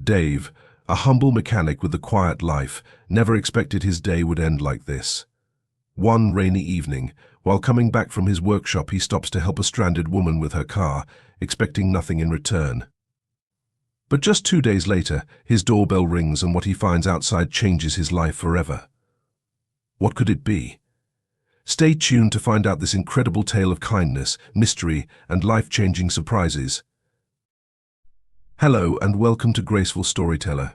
Dave, a humble mechanic with a quiet life, never expected his day would end like this. One rainy evening, while coming back from his workshop, he stops to help a stranded woman with her car, expecting nothing in return. But just 2 days later, his doorbell rings and what he finds outside changes his life forever. What could it be? Stay tuned to find out this incredible tale of kindness, mystery, and life-changing surprises. Hello and welcome to Graceful Storyteller.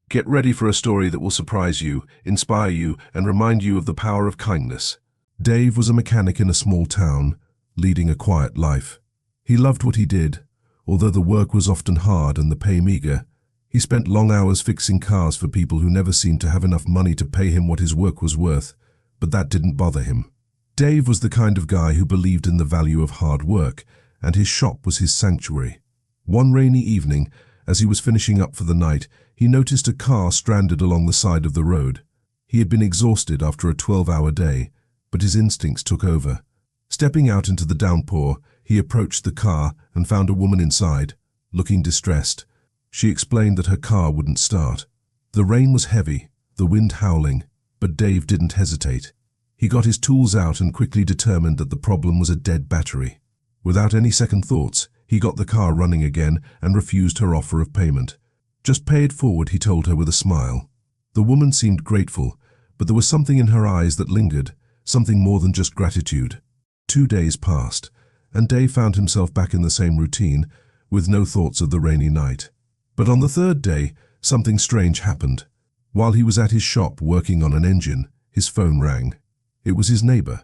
Get ready for a story that will surprise you, inspire you, and remind you of the power of kindness. Dave was a mechanic in a small town, leading a quiet life. He loved what he did, although the work was often hard and the pay meager. He spent long hours fixing cars for people who never seemed to have enough money to pay him what his work was worth, but that didn't bother him. Dave was the kind of guy who believed in the value of hard work, and his shop was his sanctuary. One rainy evening, as he was finishing up for the night, he noticed a car stranded along the side of the road. He had been exhausted after a 12-hour day, but his instincts took over. Stepping out into the downpour, he approached the car and found a woman inside, looking distressed. She explained that her car wouldn't start. The rain was heavy, the wind howling, but Dave didn't hesitate. He got his tools out and quickly determined that the problem was a dead battery. Without any second thoughts, he got the car running again and refused her offer of payment. "Just pay it forward," he told her with a smile. The woman seemed grateful, but there was something in her eyes that lingered, something more than just gratitude. 2 days passed, and Dave found himself back in the same routine, with no thoughts of the rainy night. But on the third day, something strange happened. While he was at his shop working on an engine, his phone rang. It was his neighbor.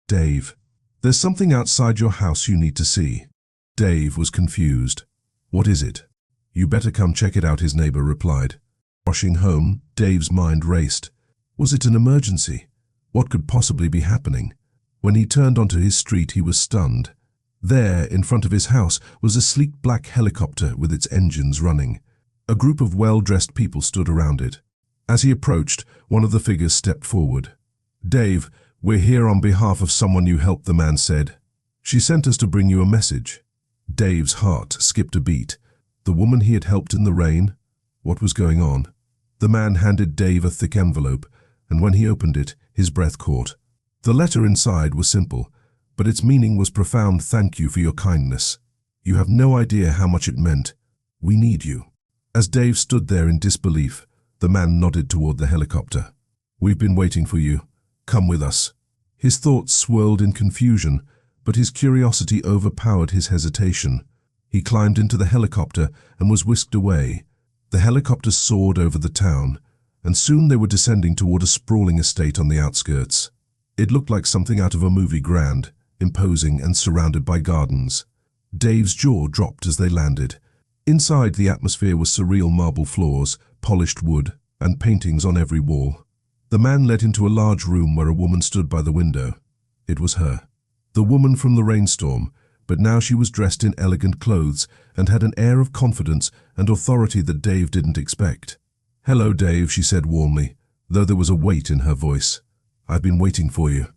"Dave, there's something outside your house you need to see." Dave was confused. "What is it?" "You better come check it out," his neighbor replied. Rushing home, Dave's mind raced. Was it an emergency? What could possibly be happening? When he turned onto his street, he was stunned. There, in front of his house, was a sleek black helicopter with its engines running. A group of well-dressed people stood around it. As he approached, one of the figures stepped forward. "Dave, we're here on behalf of someone you helped," the man said. "She sent us to bring you a message." Dave's heart skipped a beat. The woman he had helped in the rain? What was going on? The man handed Dave a thick envelope, and when he opened it, his breath caught. The letter inside was simple, but its meaning was profound. "Thank you for your kindness. You have no idea how much it meant. We need you." As Dave stood there in disbelief, the man nodded toward the helicopter. "We've been waiting for you. Come with us." His thoughts swirled in confusion, but his curiosity overpowered his hesitation. He climbed into the helicopter and was whisked away. The helicopter soared over the town, and soon they were descending toward a sprawling estate on the outskirts. It looked like something out of a movie, grand, imposing, and surrounded by gardens. Dave's jaw dropped as they landed. Inside, the atmosphere was surreal: marble floors, polished wood, and paintings on every wall. The man led into a large room where a woman stood by the window. It was her. The woman from the rainstorm, but now she was dressed in elegant clothes and had an air of confidence and authority that Dave didn't expect. "Hello, Dave," she said warmly, though there was a weight in her voice. "I've been waiting for you."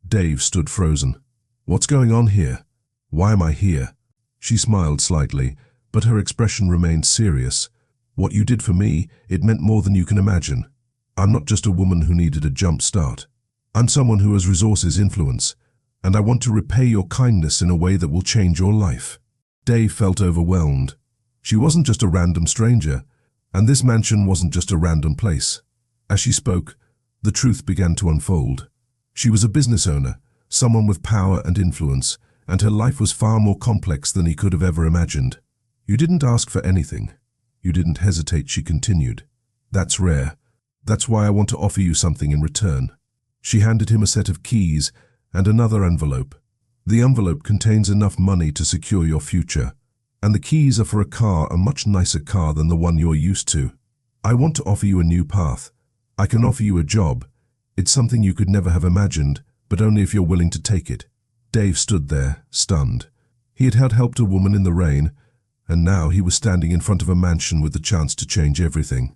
Dave stood frozen. "What's going on here? Why am I here?" She smiled slightly, but her expression remained serious. "What you did for me, it meant more than you can imagine. I'm not just a woman who needed a jump start. I'm someone who has resources, influence, and I want to repay your kindness in a way that will change your life." Dave felt overwhelmed. She wasn't just a random stranger, and this mansion wasn't just a random place. As she spoke, the truth began to unfold. She was a business owner, someone with power and influence, and her life was far more complex than he could have ever imagined. "You didn't ask for anything. You didn't hesitate," she continued. "That's rare. That's why I want to offer you something in return." She handed him a set of keys and another envelope. "The envelope contains enough money to secure your future, and the keys are for a car, a much nicer car than the one you're used to. I want to offer you a new path. I can offer you a job. It's something you could never have imagined, but only if you're willing to take it." Dave stood there, stunned. He had helped a woman in the rain, and now he was standing in front of a mansion with the chance to change everything.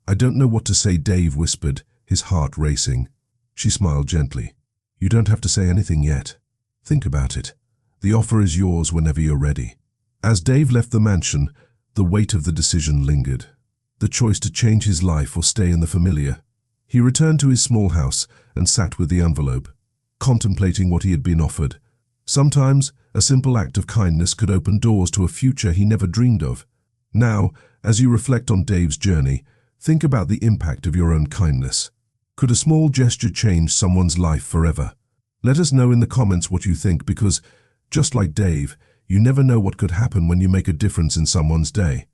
"I don't know what to say," Dave whispered, his heart racing. She smiled gently. "You don't have to say anything yet. Think about it. The offer is yours whenever you're ready." As Dave left the mansion, The weight of the decision lingered. The choice to change his life or stay in the familiar. He returned to his small house and sat with the envelope, contemplating what he had been offered. Sometimes, a simple act of kindness could open doors to a future he never dreamed of. Now, as you reflect on Dave's journey, think about the impact of your own kindness. Could a small gesture change someone's life forever? Let us know in the comments what you think, because, just like Dave, you never know what could happen when you make a difference in someone's day.